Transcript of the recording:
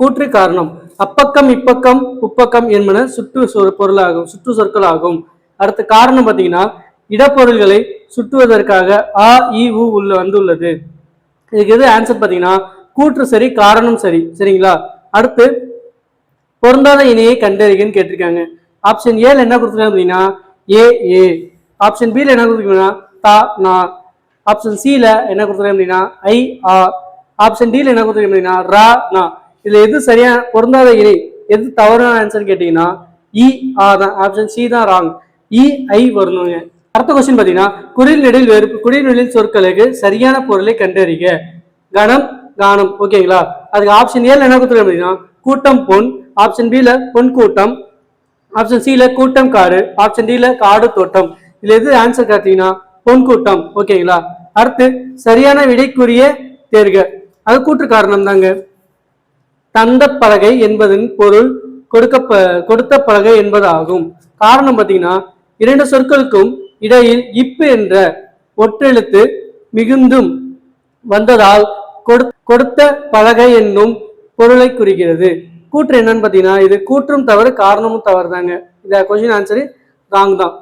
கூற்று காரணம். அப்பக்கம் இப்பக்கம் உப்பக்கம் என்பன பொருளாகும், சுற்று சொற்கள் ஆகும். அடுத்த காரணம் பார்த்தீங்கன்னா இடப்பொருள்களை சுட்டுவதற்காக ஆ இ உ வந்துள்ளது. இதுக்கு எது ஆன்சர் பார்த்தீங்கன்னா கூற்று சரி, காரணம் சரி. சரிங்களா? அடுத்து பொருந்தாத இணையை கண்டறிகன்னு கேட்டிருக்காங்க. ஆப்ஷன் ஏல என்ன கொடுத்துருக்காங்க அப்படின்னா ஏ ஏ. ஆப்ஷன் பில என்ன கொடுத்துருக்கீங்கன்னா தா நா. ஆப்ஷன் சில என்ன கொடுத்துருக்காங்க அப்படின்னா ஐ ஆ. ஆப்ஷன் டில என்ன கொடுத்துருக்காங்க அப்படின்னா ரா நா. இதுல எது சரியா பொருந்தாத இணை, எது தவறான ஆன்சர் கேட்டீங்கன்னா இ ஆ தான். ஆப்ஷன் சி தான் ராங். இ ஐ வரணுங்க. அடுத்த கொஸ்டின் பாத்தீங்கன்னா குடிநெடில் சொற்களுக்கு சரியான பொருளை கண்டறிக. கணம் கானம். ஓகேங்களா? அதுக்கு ஆப்ஷன் ஏல என்ன கொடுத்துருக்காங்க அப்படின்னா கூட்டம் பொன். ஆப்ஷன் பில பொன் கூட்டம். ஆப்ஷன் சில கூட்டம் காடு. ஆப்ஷன் டில காடு தோட்டம். இதுல எது ஆன்சர் பார்த்தீங்கன்னா பொன் கூட்டம். ஓகேங்களா? அடுத்து சரியான விடைக்குரிய தேர்க. அது கூற்று காரணம் தாங்க. தந்த பலகை என்பதன் பொருள் கொடுத்த பலகை என்பதாகும். காரணம் பார்த்தீங்கன்னா இரண்டு சொற்களுக்கும் இடையில் இப்பு என்ற ஒற்றெழுத்து மிகுந்தும் வந்ததால் கொடுத்த பலகை என்னும் பொருளை குறிக்கிறது. கூற்று என்னன்னு பார்த்தீங்கன்னா இது கூற்றும் தவறு, காரணமும் தவறு தாங்க. இந்த கொஸ்டின் ஆன்சரு ராங் தான்.